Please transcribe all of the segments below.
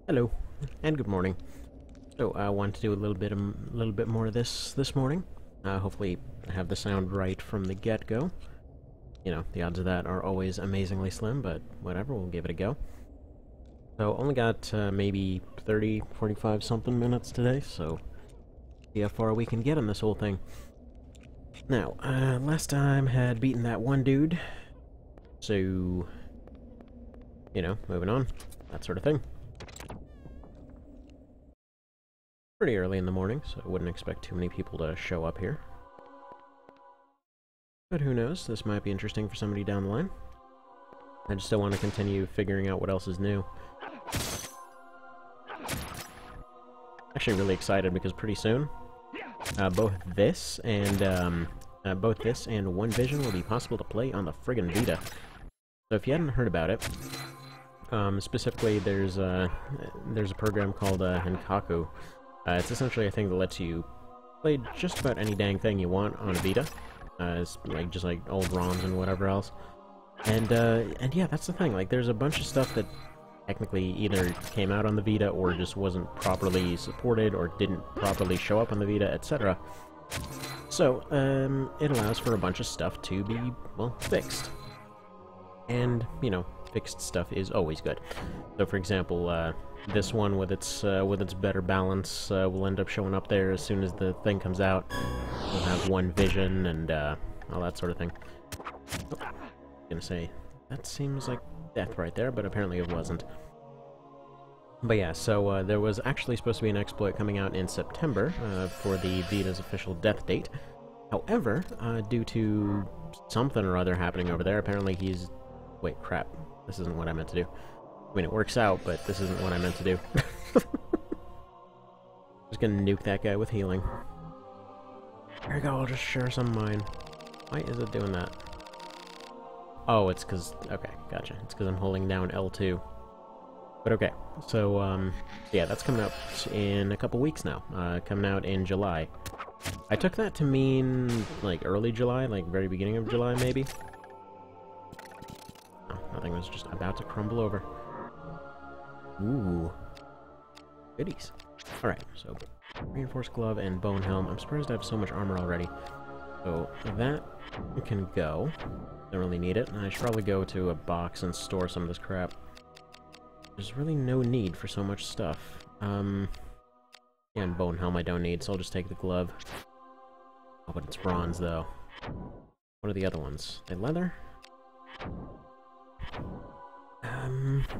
Hello, and good morning. So I want to do a little bit more of this morning. Hopefully, I have the sound right from the get-go. You know, the odds of that are always amazingly slim, but whatever, we'll give it a go. So only got maybe 30, 45 something minutes today, so see how far we can get on this whole thing. Now, last time had beaten that one dude, so you know, moving on, that sort of thing. Pretty early in the morning, so I wouldn't expect too many people to show up here. But who knows, this might be interesting for somebody down the line. I just still want to continue figuring out what else is new. Actually really excited because pretty soon, both this and One Vision will be possible to play on the friggin' Vita. So if you hadn't heard about it, specifically there's a program called Henkaku. It's essentially a thing that lets you play just about any dang thing you want on a Vita. It's like just like old ROMs and whatever else. And yeah, that's the thing. Like, there's a bunch of stuff that technically either came out on the Vita or just wasn't properly supported or didn't properly show up on the Vita, etc. So, it allows for a bunch of stuff to be, well, fixed. And, you know, fixed stuff is always good. So, for example, this one with its better balance will end up showing up there as soon as the thing comes out. We'll have One Vision and all that sort of thing. Oh, I was gonna say, that seems like death right there, but apparently it wasn't. But yeah, so there was actually supposed to be an exploit coming out in September for the Vita's official death date. However, due to something or other happening over there, apparently he's... Wait, crap. This isn't what I meant to do. I mean, it works out, but this isn't what I meant to do. Just gonna nuke that guy with healing. There we go, I'll just share some of mine. Why is it doing that? Oh, it's because... Okay, gotcha. It's because I'm holding down L2. But okay, so, yeah, that's coming out in a couple weeks now. Coming out in July. I took that to mean, like, early July, like, very beginning of July, maybe? Oh, nothing was just about to crumble over. Ooh. Goodies. Alright, so reinforced glove and bone helm. I'm surprised I have so much armor already. So that can go. Don't really need it. I should probably go to a box and store some of this crap. There's really no need for so much stuff. Yeah, and bone helm I don't need, so I'll just take the glove. Oh, but it's bronze, though. What are the other ones? They leather?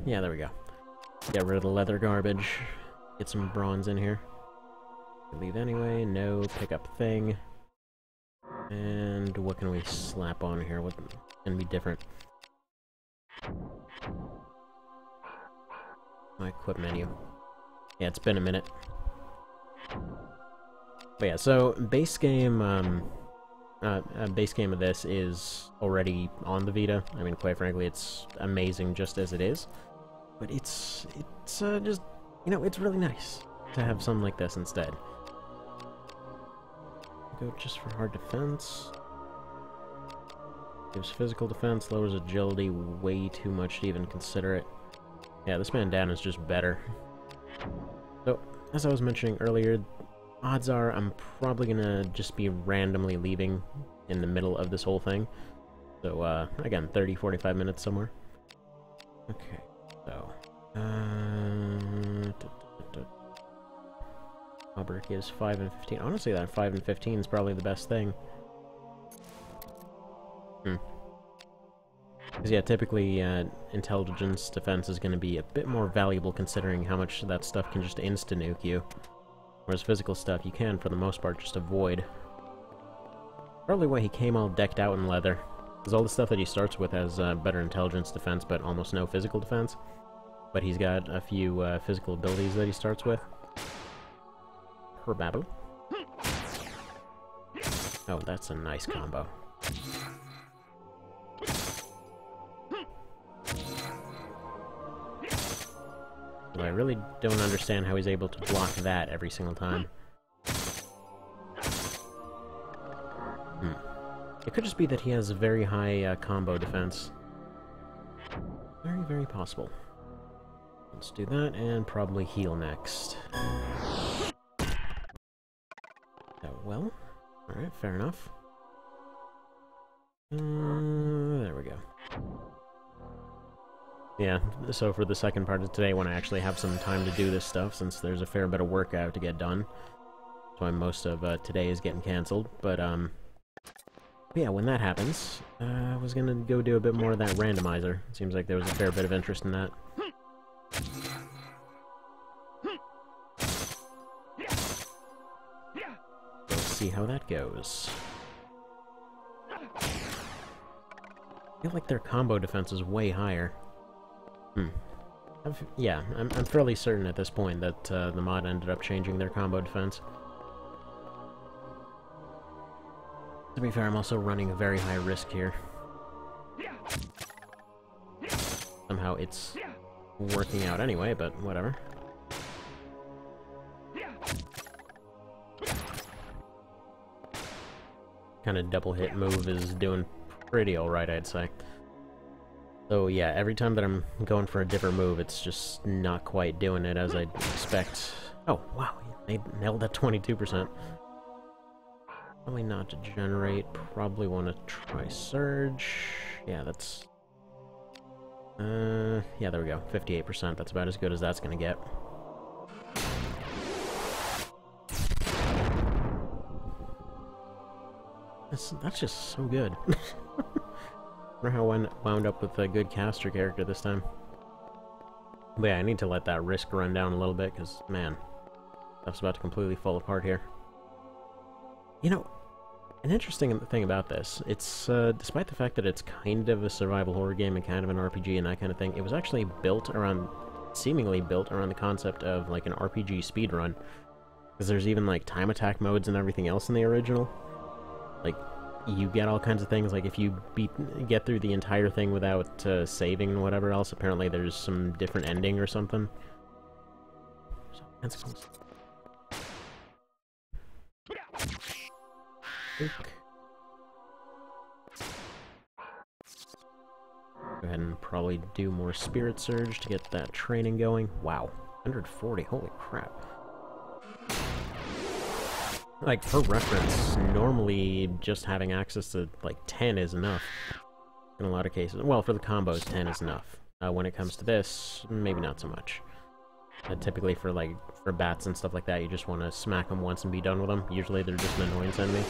Yeah, there we go. Get rid of the leather garbage. Get some bronze in here. Leave anyway. No. Pick up thing. And what can we slap on here? What can be different? My equip menu. Yeah, it's been a minute. But yeah, so base game of this is already on the Vita. I mean, quite frankly, it's amazing just as it is. But it's just, you know, it's really nice to have something like this instead. Go just for hard defense. Gives physical defense, lowers agility way too much to even consider it. Yeah, this bandana is just better. So, as I was mentioning earlier, odds are I'm probably gonna just be randomly leaving in the middle of this whole thing. So, again, 30-45 minutes somewhere. Okay, so... Albert gives 5 and 15. Honestly, that 5 and 15 is probably the best thing. Because, yeah, typically, intelligence defense is going to be a bit more valuable considering how much that stuff can just insta-nuke you. Whereas physical stuff you can, for the most part, just avoid. Probably why he came all decked out in leather. Because all the stuff that he starts with has better intelligence defense, but almost no physical defense. But he's got a few physical abilities that he starts with. Herbabble. Oh, that's a nice combo. Well, I really don't understand how he's able to block that every single time. It could just be that he has a very high combo defense. Very, very possible. Let's do that, and probably heal next. Well, alright, fair enough. There we go. Yeah, so for the second part of today, when I actually have some time to do this stuff, since there's a fair bit of work I have to get done, that's why most of today is getting cancelled, but yeah, when that happens, I was gonna go do a bit more of that randomizer. It seems like there was a fair bit of interest in that. We'll see how that goes. I feel like their combo defense is way higher. Yeah, I'm fairly certain at this point that the mod ended up changing their combo defense. To be fair, I'm also running a very high risk here. Somehow it's working out anyway, but whatever. Kind of double hit move is doing pretty alright, I'd say. So yeah, every time that I'm going for a different move, it's just not quite doing it as I'd expect. Oh, wow, they nailed that 22%. Probably not to generate, probably want to try Surge. Yeah, that's... yeah, there we go, 58%, that's about as good as that's gonna get. That's just so good. I wonder how I wound up with a good caster character this time. But yeah, I need to let that risk run down a little bit, because, man, stuff's about to completely fall apart here. You know, an interesting thing about this, it's, despite the fact that it's kind of a survival horror game and kind of an RPG and that kind of thing, it was actually built around, seemingly built around the concept of, like, an RPG speedrun. Because there's even, like, time attack modes and everything else in the original. Like, you get all kinds of things, like if you get through the entire thing without saving and whatever else, apparently there's some different ending or something. That's close. Go ahead and probably do more Spirit Surge to get that training going. Wow, 140, holy crap. Like, for reference, normally just having access to, like, 10 is enough. In a lot of cases. Well, for the combos, 10 is enough. When it comes to this, maybe not so much. Typically for, like, for bats and stuff like that, you just want to smack them once and be done with them. Usually they're just an annoyance enemy.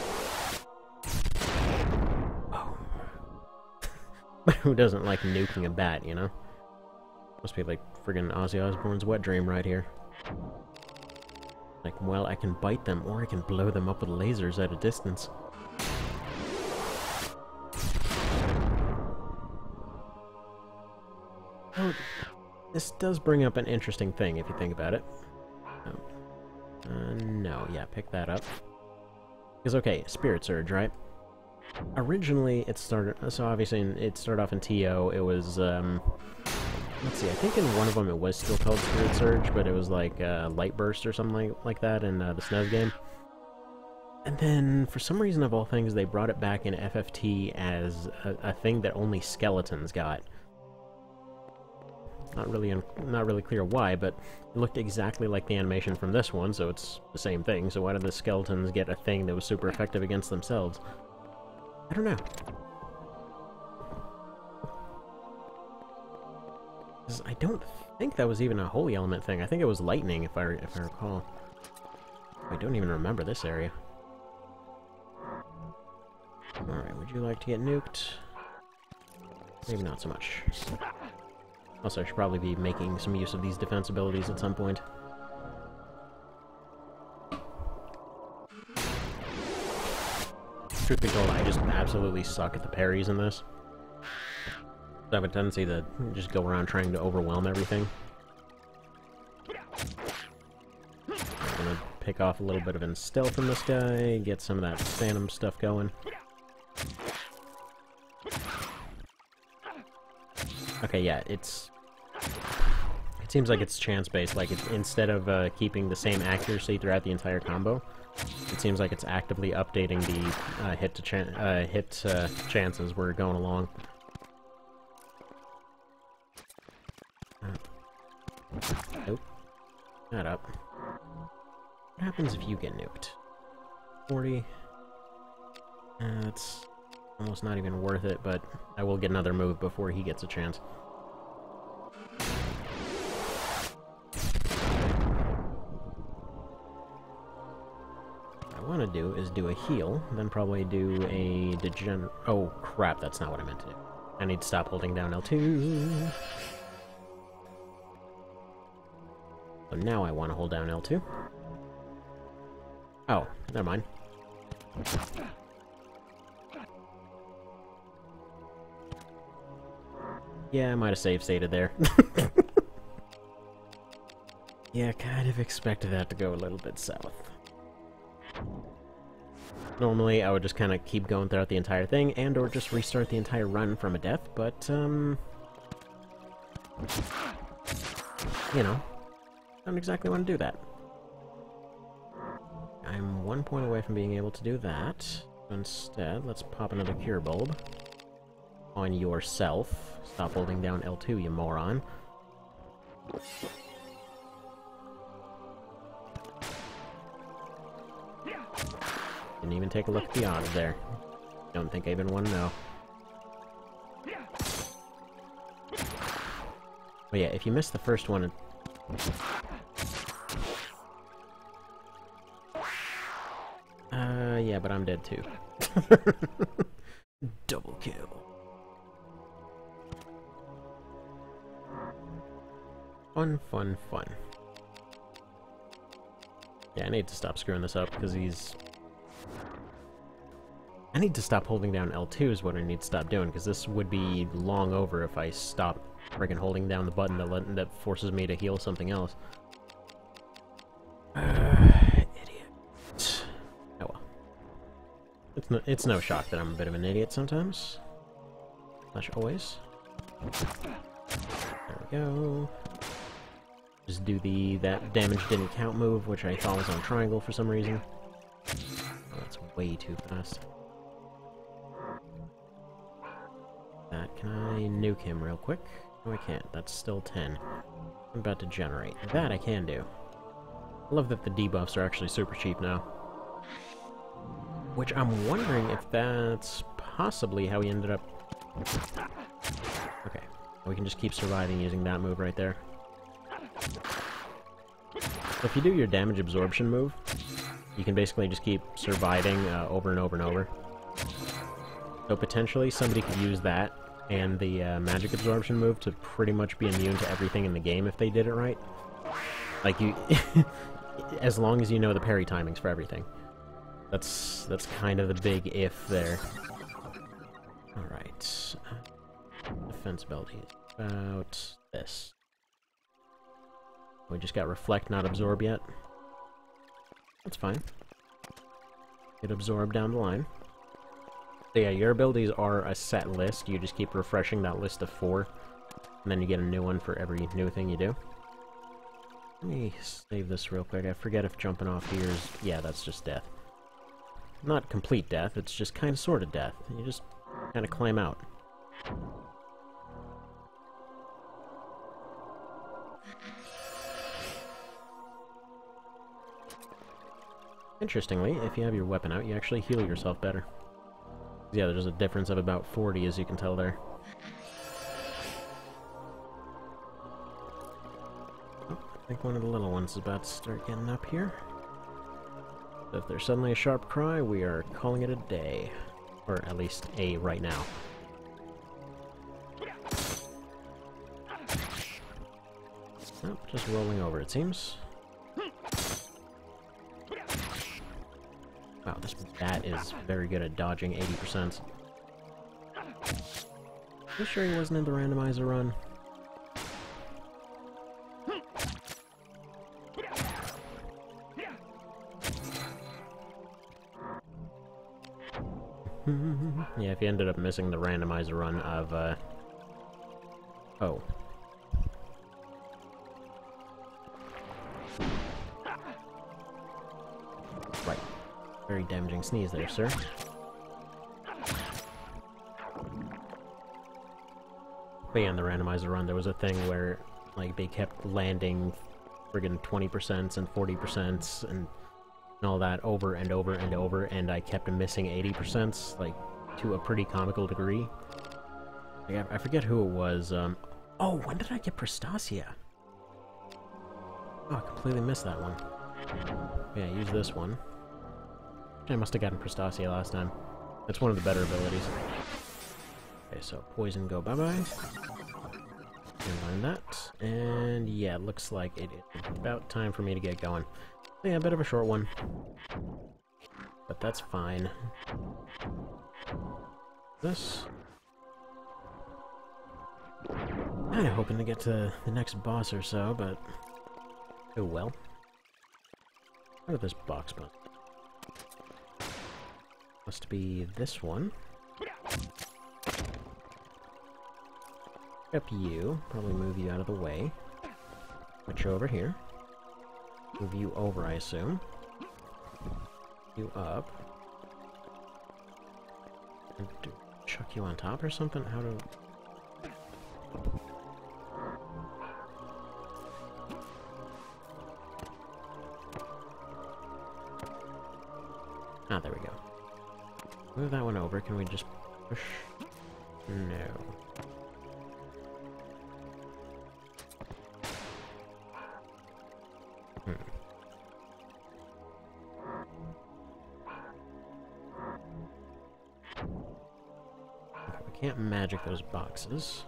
Oh. But who doesn't like nuking a bat, you know? Must be like friggin' Ozzy Osbourne's wet dream right here. Like, well, I can bite them, or I can blow them up with lasers at a distance. Oh, this does bring up an interesting thing, if you think about it. No, yeah, pick that up. Because, okay, Spirit Surge, right? Originally, it started... So, obviously, it started off in TO, it was, let's see, I think in one of them it was still called Spirit Surge, but it was like Light Burst or something like that in the SNES game. And then, for some reason of all things, they brought it back in FFT as a thing that only skeletons got. Not really clear why, but it looked exactly like the animation from this one, so it's the same thing. So why did the skeletons get a thing that was super effective against themselves? I don't know. I don't think that was even a holy element thing. I think it was lightning, if I recall. I don't even remember this area. Alright, would you like to get nuked? Maybe not so much. Also, I should probably be making some use of these defense abilities at some point. Truth be told, I just absolutely suck at the parries in this. I have a tendency to just go around trying to overwhelm everything. I'm gonna pick off a little bit of stealth from this guy, get some of that phantom stuff going. Okay, yeah, it seems like it's chance-based, like instead of keeping the same accuracy throughout the entire combo, it seems like it's actively updating the hit chances we're going along. that up. What happens if you get nuked? 40. That's almost not even worth it, but I will get another move before he gets a chance. What I want to do is do a heal, then probably do a degen... Oh, crap, that's not what I meant to do. I need to stop holding down L2. So now I want to hold down L2. Oh, never mind. Yeah, I might have save stated there. Yeah, kind of expected that to go a little bit south. Normally, I would just kind of keep going throughout the entire thing, and or just restart the entire run from a death, but, you know, I don't exactly want to do that. I'm 1 point away from being able to do that. Instead, let's pop another cure bulb on yourself. Stop holding down L2, you moron. Didn't even take a look at the odds there. Don't think I even want to know. But yeah, if you miss the first one... yeah, but I'm dead too. Double kill. Fun, fun, fun. Yeah, I need to stop screwing this up, because he's... I need to stop holding down L2 is what I need to stop doing, because this would be long over if I stop friggin' holding down the button that forces me to heal something else. Idiot. Oh well. It's no shock that I'm a bit of an idiot sometimes. Slash always. There we go. Just do that damage didn't count move, which I thought was on triangle for some reason. Oh, that's way too fast. Can I nuke him real quick? No, I can't. That's still 10. I'm about to generate. That I can do. I love that the debuffs are actually super cheap now. Which I'm wondering if that's possibly how he ended up... Okay. We can just keep surviving using that move right there. So if you do your damage absorption move, you can basically just keep surviving over and over and over. So potentially somebody could use that and the magic absorption move to pretty much be immune to everything in the game if they did it right. Like, you... as long as you know the parry timings for everything. That's kind of the big if there. Alright. Defense ability is about this. We just got Reflect, not Absorb yet. That's fine. Get Absorb down the line. So yeah, your abilities are a set list. You just keep refreshing that list of 4. And then you get a new one for every new thing you do. Let me save this real quick. I forget if jumping off here is... Yeah, that's just death. Not complete death, it's just kind of sort of death. You just kind of climb out. Interestingly, if you have your weapon out, you actually heal yourself better. Yeah, there's a difference of about 40, as you can tell there. Oh, I think one of the little ones is about to start getting up here. So if there's suddenly a sharp cry, we are calling it a day. Or at least a right now. Oh, just rolling over, it seems. Wow, this bat is very good at dodging 80%. You sure he wasn't in the randomizer run? Yeah, if you ended up missing the randomizer run of, Oh. Right. Very damaging sneeze there, sir. But yeah, in the randomizer run, there was a thing where, like, they kept landing friggin' 20% and 40% and all that over and over and over, and I kept missing 80%, like, to a pretty comical degree. Like, I forget who it was. Oh, when did I get Pristacia? Oh, I completely missed that one. Yeah, use this one. I must have gotten Pristacia last time. That's one of the better abilities. Okay, so poison go bye-bye. And learn that. And yeah, it looks like it is about time for me to get going. So yeah, a bit of a short one. But that's fine. This. Kinda hoping to get to the next boss or so, but oh well. Out of this box, but must be this one. Up you, probably move you out of the way. Put you over here. Move you over, I assume. You up. And chuck you on top or something? How do... Ah, there we go. Move that one over. Can we just push? No. Okay, we can't magic those boxes.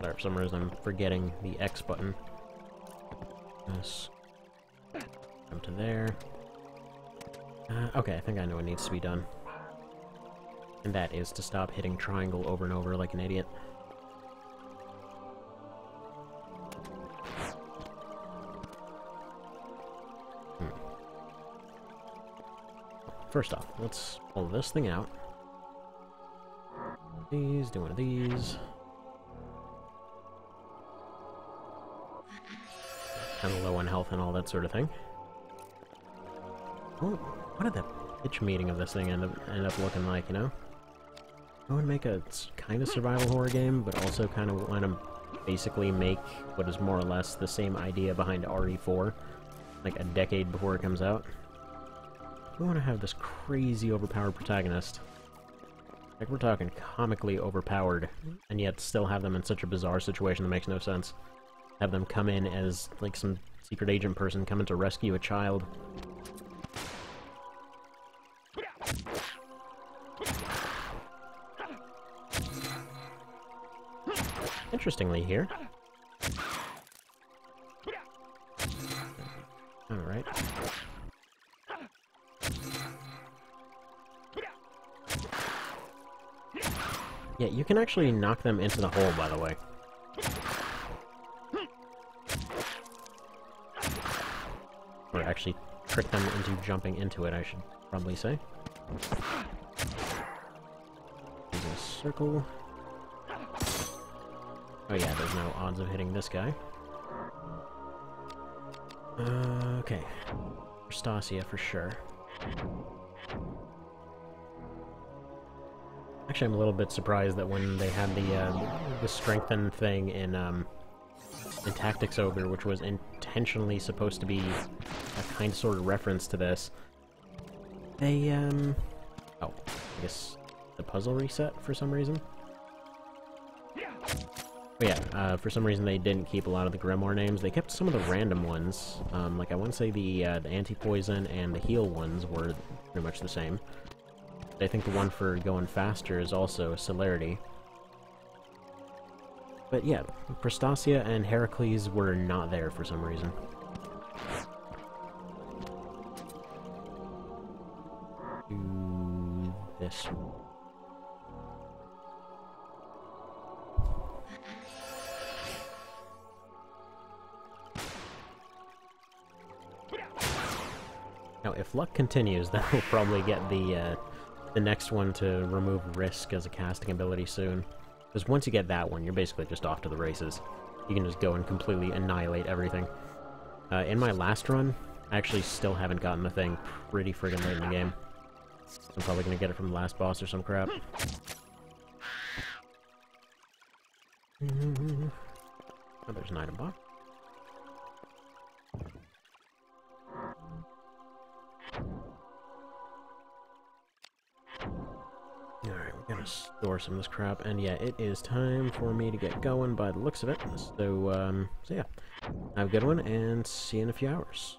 Sorry, for some reason I'm forgetting the X button. This. Come to there. Okay, I think I know what needs to be done. And that is to stop hitting triangle over and over like an idiot. First off, let's pull this thing out. These, do one of these. Kind of low on health and all that sort of thing. Well, what did the pitch meeting of this thing end up looking like, you know? I would make a kind of survival horror game, but also kind of want to basically make what is more or less the same idea behind RE4, like a decade before it comes out. We want to have this crazy overpowered protagonist. Like, we're talking comically overpowered, and yet still have them in such a bizarre situation that makes no sense. Have them come in as, like, some secret agent person coming to rescue a child. Interestingly here. Alright. Yeah, you can actually knock them into the hole, by the way. Or actually trick them into jumping into it, I should probably say. Use a circle. Oh yeah, there's no odds of hitting this guy. Okay. Pristacia for sure. Actually, I'm a little bit surprised that when they had the strengthen thing in Tactics Ogre, which was intentionally supposed to be a kind of sort of reference to this, they oh, I guess the puzzle reset for some reason. But yeah, for some reason they didn't keep a lot of the Grimoire names. They kept some of the random ones. Like I want to say the anti-poison and the heal ones were pretty much the same. I think the one for going faster is also Celerity. But yeah, Pristacia and Heracles were not there for some reason. Do this one. Now, if luck continues, then we'll probably get the next one to remove Risk as a casting ability soon. Because once you get that one, you're basically just off to the races. You can just go and completely annihilate everything. In my last run, I actually still haven't gotten the thing pretty friggin' late in the game. I'm probably gonna get it from the last boss or some crap. Oh, there's an item box. Alright, we're gonna store some of this crap, and yeah, it is time for me to get going by the looks of it. So yeah, have a good one, and see you in a few hours.